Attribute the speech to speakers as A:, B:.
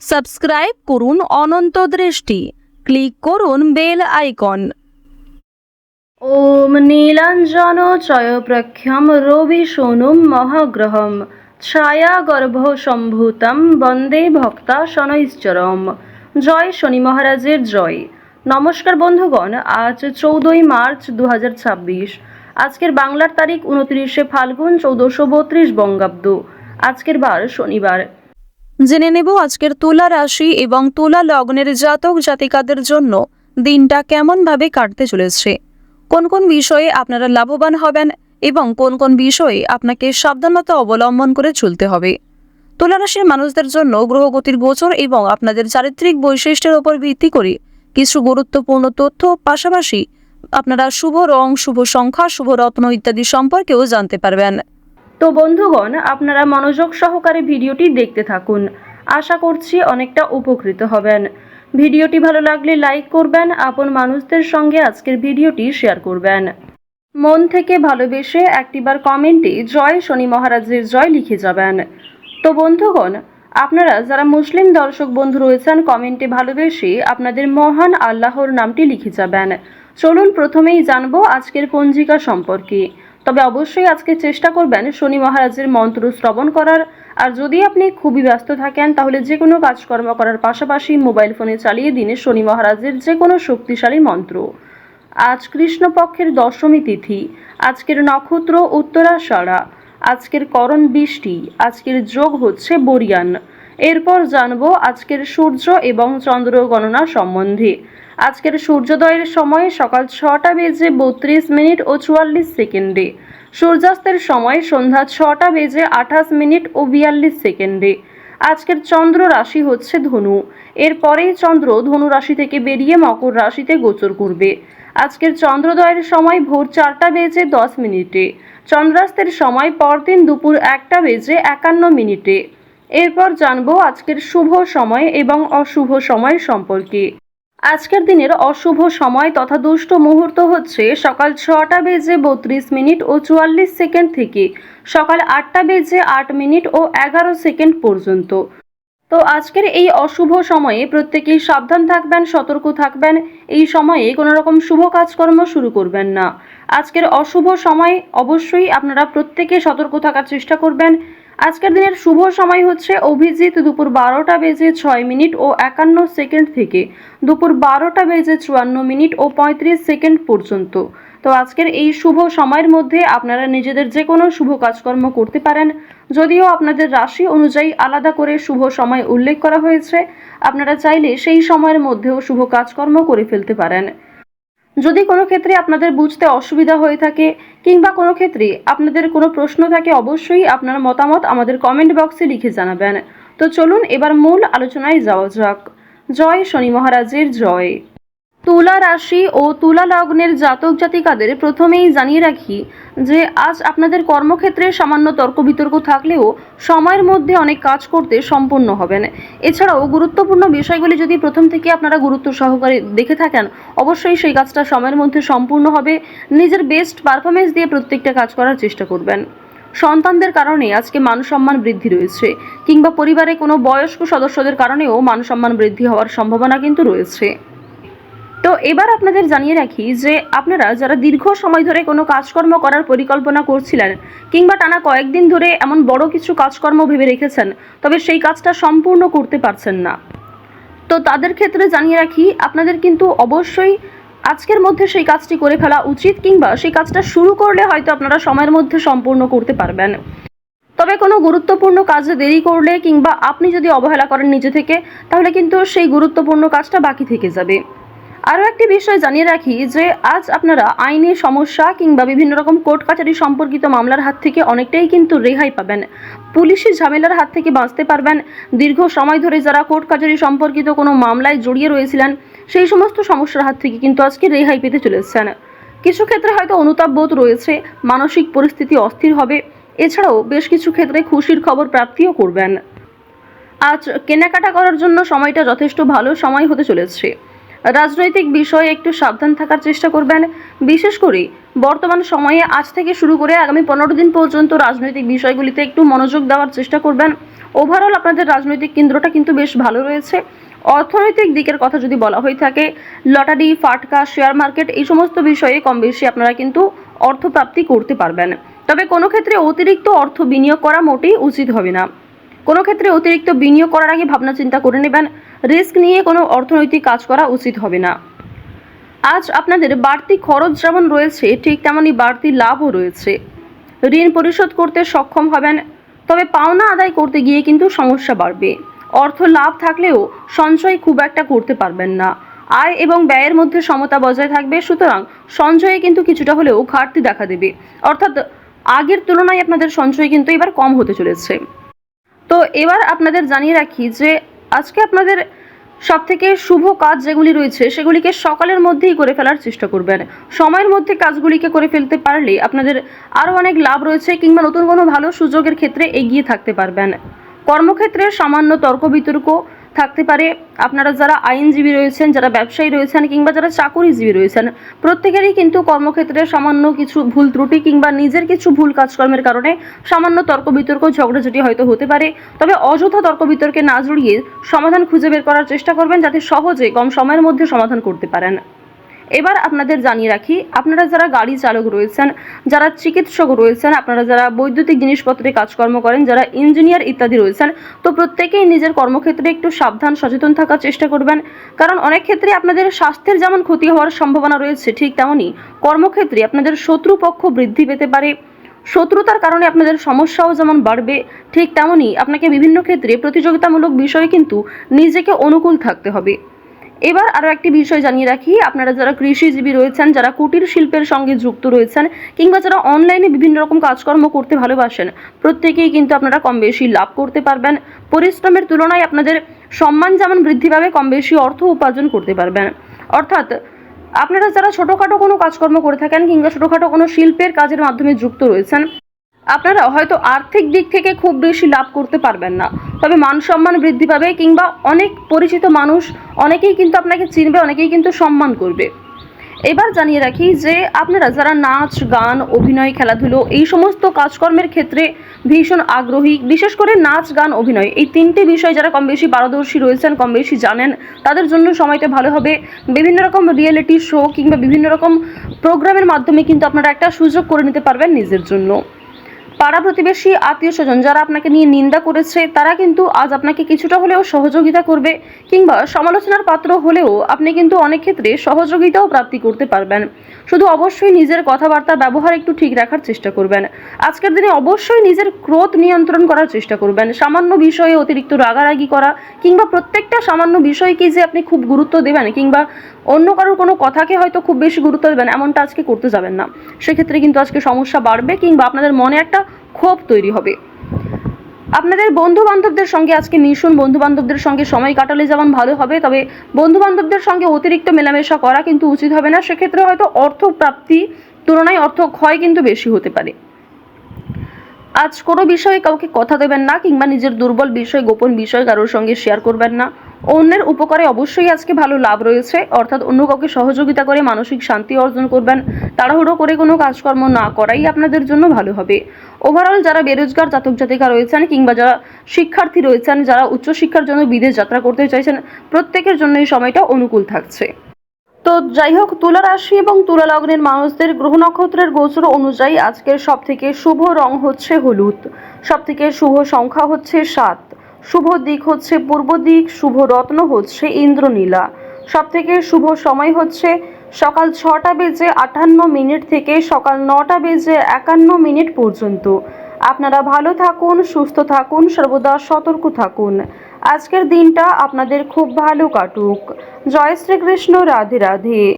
A: Subscribe করুন অনন্ত দৃষ্টি, click করুন বেল আইকন।
B: ওম নীলাঞ্জন চয়প্রখ্যম রবি সোনুম মহাগ্রহম ছায়া গর্ভ সম্ভূতম বন্দে ভক্তা শনৈশ্চরম। জয় শনি মহারাজের জয়। নমস্কার বন্ধুগণ, আজ 14ই মার্চ 2026। আজকের বাংলার তারিখ 29শে ফাল্গুন 1432 বঙ্গাব্দ। আজকের বার শনিবার।
A: জেনে নেব আজকের তুলা রাশি এবং তুলা লগ্নের জাতক জাতিকাদের জন্য দিনটা কেমনভাবে কাটতে চলেছে, কোন কোন বিষয়ে আপনারা লাভবান হবেন এবং কোন কোন বিষয়ে আপনাকে সাবধানতা অবলম্বন করে চলতে হবে। তুলা রাশির মানুষদের জন্য গ্রহগতির গোচর এবং আপনাদের চারিত্রিক বৈশিষ্ট্যের উপর ভিত্তি করে কিছু গুরুত্বপূর্ণ তথ্য, পাশাপাশি আপনারা শুভ রং, শুভ সংখ্যা, শুভ রত্ন ইত্যাদি সম্পর্কেও জানতে পারবেন।
B: তো বন্ধুগণ, আপনারা মনোযোগ সহকারে ভিডিওটি দেখতে থাকুন। আশা করছি অনেকটা উপকৃত হবেন। ভিডিওটি ভালো লাগলে লাইক করবেন, আপন মানুষদের সঙ্গে আজকের ভিডিওটি শেয়ার করবেন। মন থেকে ভালোবেসে একটিবার কমেন্টে জয় শনি মহারাজের জয় লিখে যাবেন। তো বন্ধুগণ, আপনারা যারা মুসলিম দর্শক বন্ধু রয়েছেন, কমেন্টে ভালোবেসে আপনাদের মহান আল্লাহর নামটি লিখে যাবেন। চলুন প্রথমেই জানবো আজকের পঞ্জিকা সম্পর্কে। তবে অবশ্যই আজকে চেষ্টা করবেন শনি মহারাজের মন্ত্র শ্রবণ করার। আর যদি আপনি খুবই ব্যস্ত থাকেন, তাহলে যে কোনো কাজকর্ম করার পাশাপাশি মোবাইল ফোনে চালিয়ে দিন শনি মহারাজের যে কোনো শক্তিশালী মন্ত্র। আজ কৃষ্ণপক্ষের দশমী তিথি। আজকের নক্ষত্র উত্তরাষাঢ়া। আজকের করণ বৃষ্টি। আজকের যোগ হচ্ছে বরিয়ান। এরপর জানবো আজকের সূর্য এবং চন্দ্র গণনা সম্বন্ধে। আজকের সূর্যোদয়ের সময় সকাল 6টা বেজে 32 মিনিট ও 44 সেকেন্ডে। সূর্যাস্তের সময় সন্ধ্যা 6টা বেজে 28 মিনিট ও 42 সেকেন্ডে। আজকের চন্দ্র রাশি হচ্ছে ধনু। এরপরেই চন্দ্র ধনু রাশি থেকে বেরিয়ে মকর রাশিতে গোচর করবে। আজকের চন্দ্রোদয়ের সময় ভোর 4টা বেজে 10 মিনিটে। চন্দ্রাস্তের সময় পরদিন দুপুর 1টা বেজে 51 মিনিটে। এরপর জানবো আজকের শুভ সময় এবং অশুভ সময় সম্পর্কে। আজকের দিনের অশুভ সময় তথা দুষ্ট মুহূর্ত হচ্ছে সকাল 6টা বেজে 32 মিনিট ও 44 সেকেন্ড থেকে সকাল 8টা বেজে 8 মিনিট ও 11 সেকেন্ড পর্যন্ত। তো আজকের এই অশুভ সময়ে প্রত্যেকেই সাবধান থাকবেন, সতর্ক থাকবেন। এই সময়ে কোনো রকম শুভ কাজকর্ম শুরু করবেন না। আজকের অশুভ সময় অবশ্যই আপনারা প্রত্যেকে সতর্ক থাকার চেষ্টা করবেন। আজকের দিনের শুভ সময় হচ্ছে অভিজিৎ দুপুর 12টা বেজে 6 মিনিট ও 51 সেকেন্ড থেকে দুপুর 12টা বেজে 54 মিনিট ও 35 সেকেন্ড পর্যন্ত। তো আজকের এই শুভ সময়ের মধ্যে আপনারা নিজেদের যে কোনো শুভ কাজকর্ম করতে পারেন। যদিও আপনাদের রাশি অনুযায়ী আলাদা করে শুভ সময় উল্লেখ করা হয়েছে, আপনারা চাইলে সেই সময়ের মধ্যেও শুভ কাজকর্ম করে ফেলতে পারেন। যদি কোনো ক্ষেত্রে আপনাদের বুঝতে অসুবিধা হয়ে থাকে কিংবা কোনো ক্ষেত্রে আপনাদের কোনো প্রশ্ন থাকে, অবশ্যই আপনার মতামত আমাদের কমেন্ট বক্সে লিখে জানাবেন। তো চলুন এবার মূল আলোচনায় যাওয়া যাক। জয় শনি মহারাজের জয়। তুলা রাশি ও তুলা লগ্নের জাতক জাতিকাদের প্রথমেই জানিয়ে রাখি যে আজ আপনাদের কর্মক্ষেত্রে সামান্য তর্ক বিতর্ক থাকলেও সময়ের মধ্যে অনেক কাজ করতে সম্পন্ন হবেন। এছাড়াও গুরুত্বপূর্ণ বিষয়গুলি যদি প্রথম থেকে আপনারা গুরুত্ব সহকারে দেখে থাকেন, অবশ্যই সেই কাজটা সময়ের মধ্যে সম্পূর্ণ হবে। নিজের বেস্ট পারফরমেন্স দিয়ে প্রত্যেকটা কাজ করার চেষ্টা করবেন। সন্তানদের কারণে আজকে মান সম্মান বৃদ্ধি রয়েছে, কিংবা পরিবারে কোনো বয়স্ক সদস্যদের কারণেও মান সম্মান বৃদ্ধি হওয়ার সম্ভাবনা কিন্তু রয়েছে। তো এবার আপনাদের জানিয়ে রাখি যে আপনারা যারা দীর্ঘ সময় ধরে কোনো কাজকর্ম করার পরিকল্পনা করছিলেন, কিংবা টানা কয়েকদিন ধরে এমন বড় কিছু কাজকর্ম ভেবে রেখেছেন, তবে সেই কাজটা সম্পূর্ণ করতে পারছেন না, তো তাদের ক্ষেত্রে জানিয়ে রাখি আপনাদের কিন্তু অবশ্যই আজকের মধ্যে সেই কাজটি করে ফেলা উচিত, কিংবা সেই কাজটা শুরু করলে হয়তো আপনারা সময়ের মধ্যে সম্পূর্ণ করতে পারবেন। তবে কোনো গুরুত্বপূর্ণ কাজে দেরি করলে কিংবা আপনি যদি অবহেলা করেন নিজে থেকে, তাহলে কিন্তু সেই গুরুত্বপূর্ণ কাজটা বাকি থেকে যাবে। আরও একটি বিষয় জানিয়ে রাখি যে আজ আপনারা আইনি সমস্যা কিংবা বিভিন্ন রকম কোর্ট কাছারি সম্পর্কিত মামলার হাত থেকে অনেকটাই কিন্তু রেহাই পাবেন। পুলিশি ঝামেলার হাত থেকে বাঁচতে পারবেন। দীর্ঘ সময় ধরে যারা কোর্ট কাছারি সম্পর্কিত কোনো মামলায় জড়িয়ে রয়েছিলেন, সেই সমস্ত সমস্যার হাত থেকে কিন্তু আজকে রেহাই পেতে চলেছেন। কিছু ক্ষেত্রে হয়তো অনুতাপ বোধ রয়েছে, মানসিক পরিস্থিতি অস্থির হবে। এছাড়াও বেশ কিছু ক্ষেত্রে খুশির খবর প্রাপ্তিও করবেন। আজ কেনাকাটা করার জন্য সময়টা যথেষ্ট ভালো সময় হতে চলেছে। রাজনৈতিক বিষয়ে একটু সাবধান থাকার চেষ্টা করবেন। বিশেষ করে বর্তমান সময়ে আজ থেকে শুরু করে আগামী 15 দিন পর্যন্ত রাজনৈতিক বিষয়গুলিতে একটু মনোযোগ দেওয়ার চেষ্টা করবেন। ওভারঅল আপনাদের রাজনৈতিক কেন্দ্রটা কিন্তু বেশ ভালো রয়েছে। অর্থনৈতিক দিকের কথা যদি বলা হয়ে থাকে, লটারি, ফাটকা, শেয়ার মার্কেট এই সমস্ত বিষয়ে কম বেশি আপনারা কিন্তু অর্থপ্রাপ্তি করতে পারবেন। তবে কোনো ক্ষেত্রে অতিরিক্ত অর্থ বিনিয়োগ করা মোটেই উচিত হবে না। কোনো ক্ষেত্রে অতিরিক্ত বিনিয়োগ করার আগে ভাবনা চিন্তা করে নেবেন। রিস্ক নিয়ে কোনো অর্থনৈতিক কাজ করা উচিত হবে না। আজ আপনাদের বাড়তি খরচ যেমন রয়েছে, ঠিক তেমনই বাড়তি লাভও রয়েছে। ঋণ পরিশোধ করতে সক্ষম হবেন, তবে পাওনা আদায় করতে গিয়ে কিন্তু সমস্যা বাড়বে। অর্থ লাভ থাকলেও সঞ্চয় খুব একটা করতে পারবেন না। আয় এবং ব্যয়ের মধ্যে সমতা বজায় থাকবে, সুতরাং সঞ্চয়ে কিন্তু কিছুটা হলেও ঘাটতি দেখা দেবে। অর্থাৎ আগের তুলনায় আপনাদের সঞ্চয় কিন্তু এবার কম হতে চলেছে। তো এবার আপনাদের জানিয়ে রাখি যে আজকে আপনাদের সবথেকে শুভ কাজ যেগুলি রয়েছে সেগুলিকে সকালের মধ্যেই করে ফেলার চেষ্টা করবেন। সময়ের মধ্যে কাজগুলিকে করে ফেলতে পারলে আপনাদের আরও অনেক লাভ রয়েছে, কিংবা নতুন কোনো ভালো সুযোগের ক্ষেত্রে এগিয়ে থাকতে পারবেন। কর্মক্ষেত্রে সামান্য তর্ক বিতর্ক থাকতে পারে। আপনারা যারা আইনজীবী রয়েছেন, যারা ব্যবসায়ী রয়েছেন, কিংবা যারা চাকুরিজীবী রয়েছেন, প্রত্যেকেরই কিন্তু কর্মক্ষেত্রে সামান্য কিছু ভুল ত্রুটি কিংবা নিজের কিছু ভুল কাজকর্মের কারণে সামান্য তর্ক বিতর্ক, ঝগড়াঝাটি হয়তো হতে পারে। তবে অযথা তর্ক বিতর্কে না জড়িয়ে সমাধান খুঁজে বের করার চেষ্টা করবেন, যাতে সহজে কম সময়ের মধ্যে সমাধান করতে পারেন। এবার আপনাদের জানিয়ে রাখি, আপনারা যারা গাড়ি চালক রয়েছেন, যারা চিকিৎসক রয়েছেন, আপনারা যারা বৈদ্যুতিক জিনিসপত্রে কাজকর্ম করেন, যারা ইঞ্জিনিয়ার ইত্যাদি রয়েছেন, তো প্রত্যেকেই নিজের কর্মক্ষেত্রে একটু সাবধান সচেতন থাকার চেষ্টা করবেন। কারণ অনেক ক্ষেত্রে আপনাদের স্বাস্থ্যের যেমন ক্ষতি হওয়ার সম্ভাবনা রয়েছে, ঠিক তেমনই কর্মক্ষেত্রে আপনাদের শত্রুপক্ষ বৃদ্ধি পেতে পারে। শত্রুতার কারণে আপনাদের সমস্যাও যেমন বাড়বে, ঠিক তেমনই আপনাকে বিভিন্ন ক্ষেত্রে প্রতিযোগিতামূলক বিষয়ে কিন্তু নিজেকে অনুকূল থাকতে হবে। এবার আরও একটি বিষয় জানিয়ে রাখি, আপনারা যারা কৃষিজীবী রয়েছেন, যারা কুটির শিল্পের সঙ্গে যুক্ত রয়েছেন, কিংবা যারা অনলাইনে বিভিন্ন রকম কাজকর্ম করতে ভালোবাসেন, প্রত্যেকেই কিন্তু আপনারা কম বেশি লাভ করতে পারবেন। পরিশ্রমের তুলনায় আপনাদের সম্মান যেমন বৃদ্ধি পাবে, কম বেশি অর্থ উপার্জন করতে পারবেন। অর্থাৎ আপনারা যারা ছোটোখাটো কোনো কাজকর্ম করে থাকেন, কিংবা ছোটোখাটো কোনো শিল্পের কাজের মাধ্যমে যুক্ত রয়েছেন, আপনারা হয়তো আর্থিক দিক থেকে খুব বেশি লাভ করতে পারবেন না, তবে মান সম্মান বৃদ্ধি পাবে, কিংবা অনেক পরিচিত মানুষ অনেকেই কিন্তু আপনাকে চিনবে, অনেকেই কিন্তু সম্মান করবে। এবার জানিয়ে রাখি যে আপনারা যারা নাচ, গান, অভিনয়, খেলাধুলো এই সমস্ত কাজকর্মের ক্ষেত্রে ভীষণ আগ্রহী, বিশেষ করে নাচ, গান, অভিনয় এই তিনটে বিষয় যারা কম বেশি পারদর্শী রয়েছেন, কম বেশি জানেন, তাদের জন্য সময়টা ভালো হবে। বিভিন্ন রকম রিয়েলিটি শো কিংবা বিভিন্ন রকম প্রোগ্রামের মাধ্যমে কিন্তু আপনারা একটা সুযোগ করে নিতে পারবেন নিজের জন্য। পাড়া প্রতিবেশী, আত্মীয় স্বজন যারা আপনাকে নিয়ে নিন্দা করেছে, তারা কিন্তু আজ আপনাকে কিছুটা হলেও সহযোগিতা করবে, কিংবা সমালোচনার পাত্র হলেও আপনি কিন্তু অনেক ক্ষেত্রে সহযোগিতাও প্রাপ্তি করতে পারবেন। শুধু অবশ্যই নিজের কথাবার্তা ব্যবহার একটু ঠিক রাখার চেষ্টা করবেন। আজকের দিনে অবশ্যই নিজের ক্রোধ নিয়ন্ত্রণ করার চেষ্টা করবেন। সামান্য বিষয়ে অতিরিক্ত রাগারাগি করা, কিংবা প্রত্যেকটা সামান্য বিষয়কে যে আপনি খুব গুরুত্ব দেবেন, কিংবা অন্য কারোর কোনো কথাকে হয়তো খুব বেশি গুরুত্ব দেবেন, এমনটা আজকে করতে যাবেন না। সেক্ষেত্রে কিন্তু আজকে সমস্যা বাড়বে, কিংবা আপনাদের মনে একটা ক্ষোভ তৈরি হবে। আপনাদের বন্ধু বান্ধবদের সঙ্গে আজকে মিশুন, বন্ধু বান্ধবদের সঙ্গে সময় কাটালে যেমন ভালো হবে, তবে বন্ধু বান্ধবদের সঙ্গে অতিরিক্ত মেলামেশা করা কিন্তু উচিত হবে না। সেক্ষেত্রে হয়তো অর্থ প্রাপ্তি তুলনায় অর্থ ক্ষয় কিন্তু বেশি হতে পারে। আজ কোনো বিষয়ে কাউকে কথা দেবেন না, কিংবা নিজের দুর্বল বিষয়, গোপন বিষয় কারোর সঙ্গে শেয়ার করবেন না। অন্যের উপকারে অবশ্যই আজকে ভালো লাভ রয়েছে, অর্থাৎ অন্য কাউকে সহযোগিতা করে মানসিক শান্তি অর্জন করবেন। তাড়াহুড়ো করে কোনো কাজকর্ম না করাই আপনাদের জন্য ভালো হবে। ওভারঅল যারা বেরোজগার জাতক জাতিকা রয়েছেন, কিংবা যারা শিক্ষার্থী রয়েছেন, যারা উচ্চশিক্ষার জন্য বিদেশ যাত্রা করতে চাইছেন, প্রত্যেকের জন্য এই সময়টা অনুকূল থাকছে। তো যাই হোক, তুলা রাশি এবং তুলা লগ্নের মানুষদের গ্রহ নক্ষত্রের গোচর অনুযায়ী আজকের সবথেকে শুভ রং হচ্ছে হলুদ, সবথেকে শুভ সংখ্যা হচ্ছে 7, শুভ দিক হচ্ছে পূর্ব দিক, শুভ রত্ন হচ্ছে ইন্দ্রনীলা, সবথেকে শুভ সময় হচ্ছে সকাল 6টা বেজে 58 মিনিট থেকে সকাল 9টা বেজে 51 মিনিট পর্যন্ত। আপনারা ভালো থাকুন, সুস্থ থাকুন, সর্বদা সতর্ক থাকুন। আজকের দিনটা আপনাদের খুব ভালো কাটুক। জয় শ্রীকৃষ্ণ, রাধে রাধে।